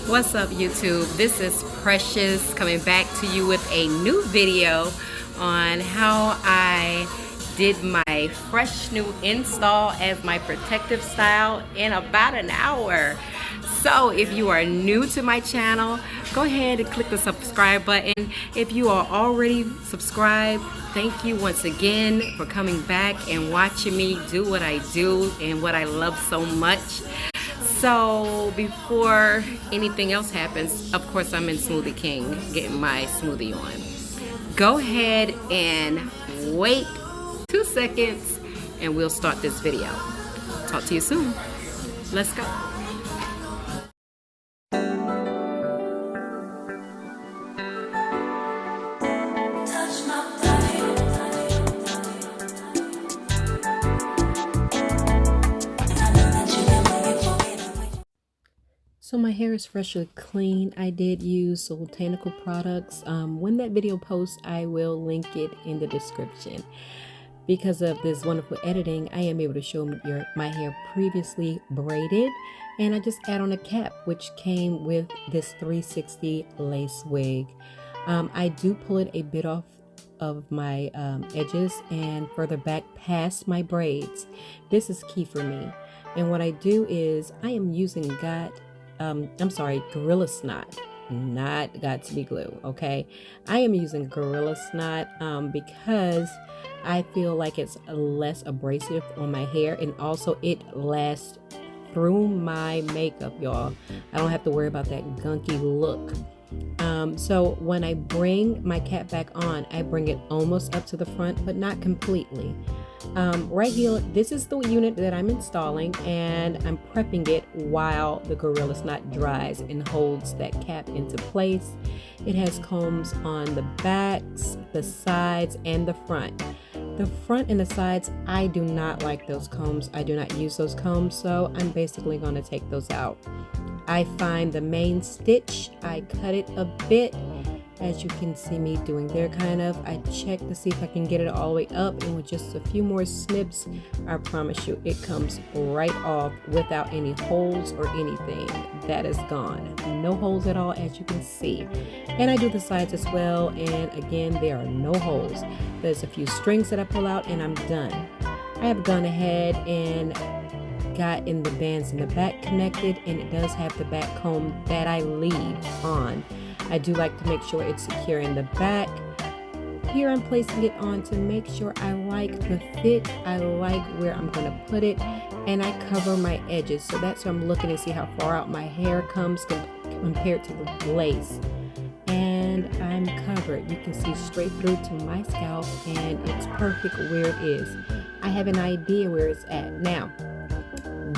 What's up, YouTube? This is Precious coming back to you with a new video on how I did my fresh new install as my protective style in about an hour. So if you are new to my channel, go ahead and click the subscribe button. If you are already subscribed, thank you once again for coming back and watching me do what I do and what I love so much. So before anything else happens, of course I'm in Smoothie King getting my smoothie on. Go ahead and wait 2 seconds and we'll start this video. Talk to you soon. Let's go. So my hair is freshly clean. I did use botanical products. When that video posts, I will link it in the description. Because of this wonderful editing, I am able to show my hair previously braided, and I just add on a cap, which came with this 360 lace wig. I do pull it a bit off of my edges and further back past my braids. This is key for me. And what I do is I am using Gorilla Snot, not Got2b glue, okay? I am using Gorilla Snot because I feel like it's less abrasive on my hair, and also it lasts through my makeup, y'all. I don't have to worry about that gunky look. So when I bring my cap back on, I bring it almost up to the front, but not completely. Right here, this is the unit that I'm installing, and I'm prepping it while the Gorilla Snot dries and holds that cap into place. It has combs on the backs, the sides, and the front. The front and the sides, I do not like those combs. I do not use those combs, so I'm basically going to take those out. I find the main stitch, I cut it a bit, as you can see me doing there kind of. I check to see if I can get it all the way up, and with just a few more snips, I promise you it comes right off without any holes or anything. That is gone. No holes at all, as you can see. And I do the sides as well, and again, there are no holes. There's a few strings that I pull out and I'm done. I have gone ahead and got in the bands in the back connected, and it does have the back comb that I leave on. I do like to make sure it's secure in the back. Here I'm placing it on to make sure I like the fit. I like where I'm going to put it, and I cover my edges. So that's where I'm looking to see how far out my hair comes compared to the lace. And I'm covered. You can see straight through to my scalp, and it's perfect where it is. I have an idea where it's at. Now,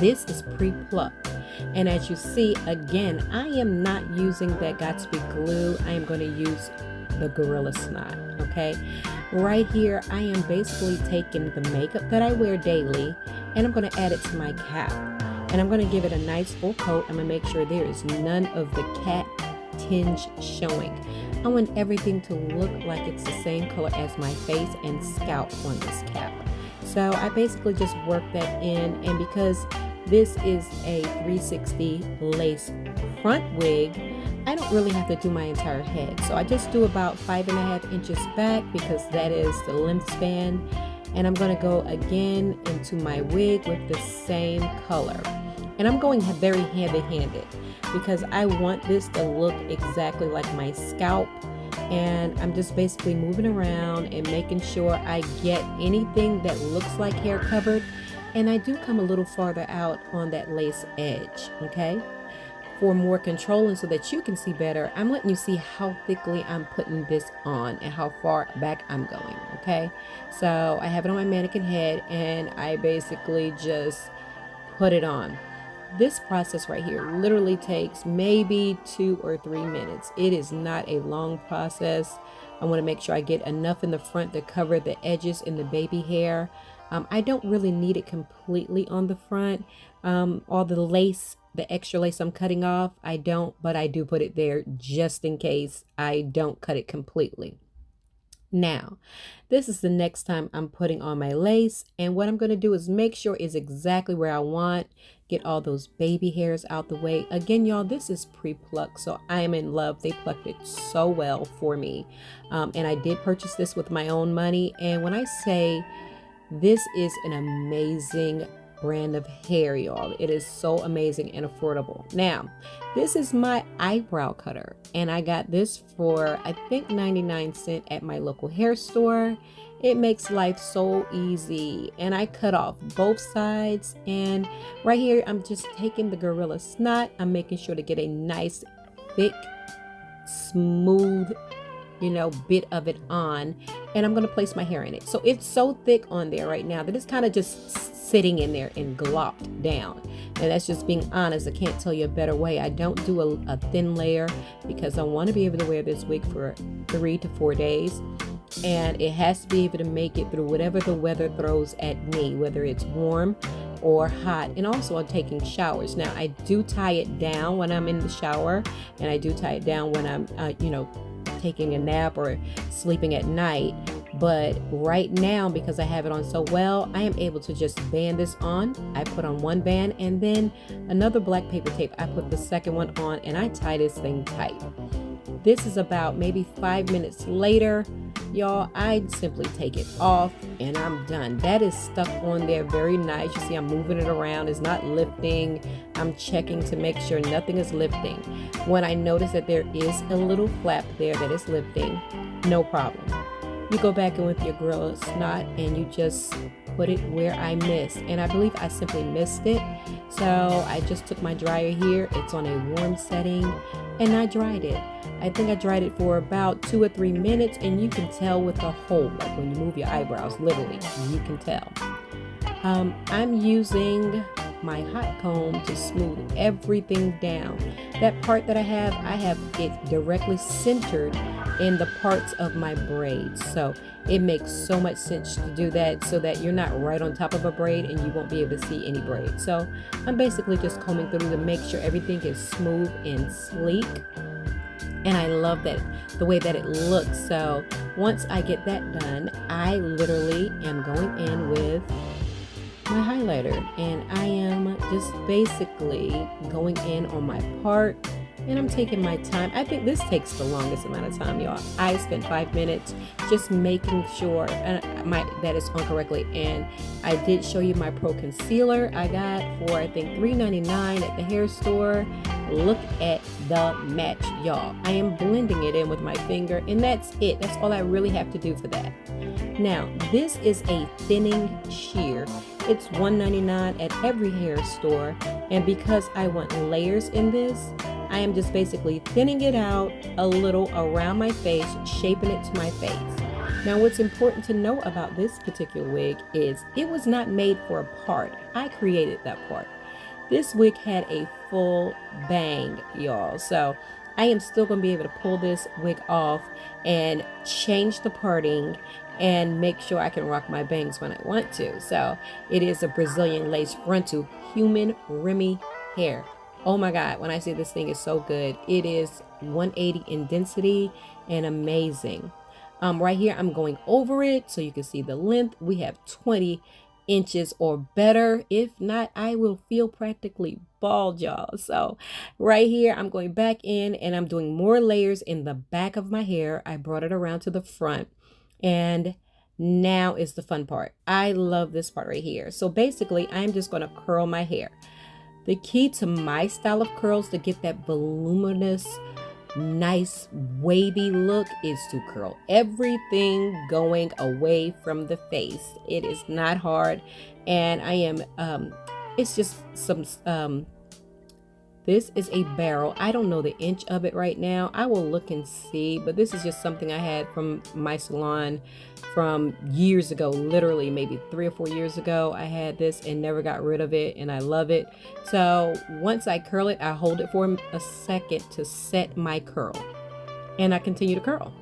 this is pre-plucked, and as you see, again, I am not using that Got2b glue. I am going to use the Gorilla Snot, okay? Right here, I am basically taking the makeup that I wear daily, and I'm going to add it to my cap, and I'm going to give it a nice full coat. I'm going to make sure there is none of the cat tinge showing. I want everything to look like it's the same color as my face and scalp on this cap. So I basically just work that in, and because this is a 360 lace front wig, I don't really have to do my entire head. So I just do about 5.5 inches back because that is the length span. And I'm going to go again into my wig with the same color. And I'm going very heavy-handed because I want this to look exactly like my scalp. And I'm just basically moving around and making sure I get anything that looks like hair covered. And I do come a little farther out on that lace edge, okay? For more control and so that you can see better, I'm letting you see how thickly I'm putting this on and how far back I'm going, okay? So I have it on my mannequin head, and I basically just put it on. This process right here literally takes maybe 2 or 3 minutes. It is not a long process. I want to make sure I get enough in the front to cover the edges in the baby hair. I don't really need it completely on the front. All the lace, the extra lace I'm cutting off, I don't, but I do put it there just in case I don't cut it completely. Now, this is the next time I'm putting on my lace, and what I'm going to do is make sure it's exactly where I want. get all those baby hairs out the way. Again, y'all, this is pre-plucked, so I am in love. They plucked it so well for me. And I did purchase this with my own money. And when I say this is an amazing brand of hair, y'all, it is so amazing and affordable. Now, this is my eyebrow cutter, and I got this for I think 99 cents at my local hair store. It makes life so easy, and I cut off both sides, and right here I'm just taking the Gorilla Snot. I'm making sure to get a nice thick smooth bit of it on, and I'm gonna place my hair in it. So it's so thick on there right now that it's kind of just sitting in there and glopped down, and that's just being honest. I can't tell you a better way. I don't do a thin layer because I want to be able to wear this wig for 3 to 4 days, and it has to be able to make it through whatever the weather throws at me, whether it's warm or hot. And also I'm taking showers. Now I do tie it down when I'm in the shower, and I do tie it down when I'm taking a nap or sleeping at night. But right now, because I have it on so well, I am able to just band this on. I put on one band and then another black paper tape. I put the second one on and I tie this thing tight. This is about maybe 5 minutes later, y'all. I simply take it off and I'm done. That is stuck on there very nice. You see I'm moving it around. It's not lifting. I'm checking to make sure nothing is lifting. When I notice that there is a little flap there that is lifting, no problem. You go back in with your Gorilla Snot and you just put it where I missed. And I believe I simply missed it. So I just took my dryer here. It's on a warm setting and I dried it. I think I dried it for about 2 or 3 minutes, and you can tell with the hole, like when you move your eyebrows, literally, you can tell. I'm using my hot comb to smooth everything down. That part that I have it directly centered in the parts of my braids. So it makes so much sense to do that so that you're not right on top of a braid and you won't be able to see any braid. So I'm basically just combing through to make sure everything is smooth and sleek. And I love that the way that it looks. So once I get that done, I literally am going in with my highlighter, and I am just basically going in on my part, and I'm taking my time. I think this takes the longest amount of time, y'all. I spent 5 minutes just making sure that it's on correctly. And I did show you my Pro Concealer I got for I think $3.99 at the hair store. Look at the match, y'all. I am blending it in with my finger, and that's it. That's all I really have to do for that. Now, this is a thinning sheer. It's $1.99 at every hair store, and because I want layers in this, I am just basically thinning it out a little around my face, shaping it to my face. Now, what's important to know about this particular wig is it was not made for a part. I created that part. This wig had a full bang, y'all. So I am still going to be able to pull this wig off and change the parting and make sure I can rock my bangs when I want to. So it is a Brazilian lace frontal human Remy hair. Oh my God, when I say this thing is so good, it is 180 in density and amazing. Right here, I'm going over it so you can see the length. We have 20 inches or better. If not, I will feel practically bald, y'all. So right here, I'm going back in and I'm doing more layers in the back of my hair. I brought it around to the front, and now is the fun part. I love this part right here. So basically, I'm just going to curl my hair. The key to my style of curls to get that voluminous, nice wavy look is to curl everything going away from the face. It is not hard, and I am it's just some this is a barrel. I don't know the inch of it right now. I will look and see, but this is just something I had from my salon from years ago, literally maybe 3 or 4 years ago. I had this and never got rid of it, and I love it. So once I curl it, I hold it for a second to set my curl, and I continue to curl.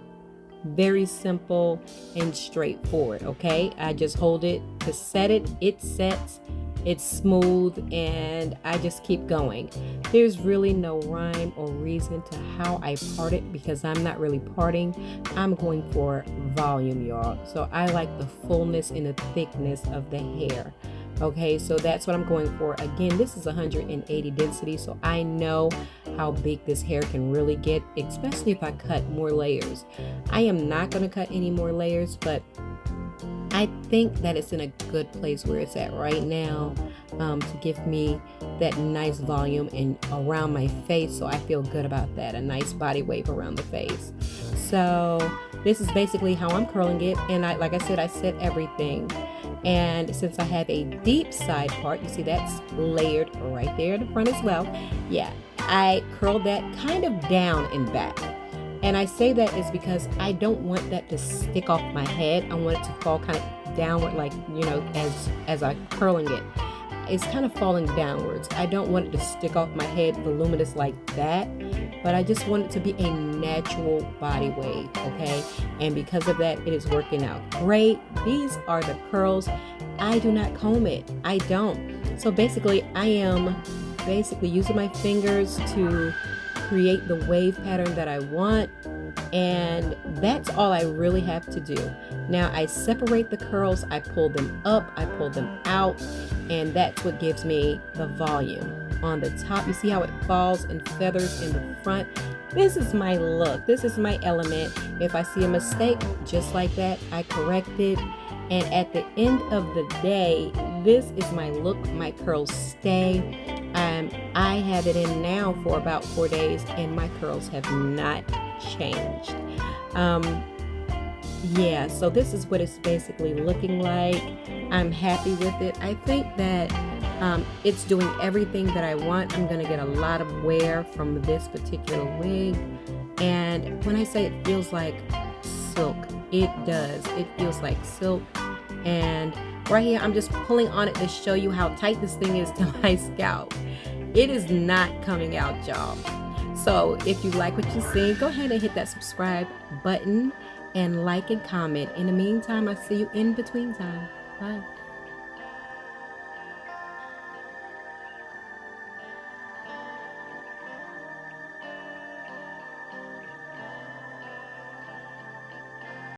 Very simple and straightforward, okay? I just hold it to set it. It sets. It's smooth, and I just keep going. There's really no rhyme or reason to how I part it because I'm not really parting. I'm going for volume, y'all. So I like the fullness and the thickness of the hair. Okay, so that's what I'm going for. Again, this is 180 density, so I know how big this hair can really get, especially if I cut more layers. I am not going to cut any more layers, but I think that it's in a good place where it's at right now, to give me that nice volume and around my face, so I feel good about that, a nice body wave around the face. So this is basically how I'm curling it, and like I said, I set everything. And since I have a deep side part, you see that's layered right there in the front as well. Yeah, I curled that kind of down and back. And I say that is because I don't want that to stick off my head. I want it to fall kind of downward, like, as I'm curling it. It's kind of falling downwards. I don't want it to stick off my head voluminous like that, but I just want it to be a natural body wave, okay? And because of that, it is working out great. These are the curls. I do not comb it. I don't. So basically, I am using my fingers to create the wave pattern that I want, and that's all I really have to do. Now I separate the curls, I pull them up, I pull them out, and that's what gives me the volume. On the top, you see how it falls and feathers in the front? This is my look, this is my element. If I see a mistake just like that, I correct it, and at the end of the day, this is my look. My curls stay. I have it in now for about 4 days, and my curls have not changed. Yeah, so this is what it's basically looking like. I'm happy with it. I think that it's doing everything that I want. I'm gonna get a lot of wear from this particular wig, and when I say it feels like silk, it does. It feels like silk. And right here, I'm just pulling on it to show you how tight this thing is to my scalp. It is not coming out, y'all. So if you like what you see, go ahead and hit that subscribe button and like and comment. In the meantime, I'll see you in between time. Bye.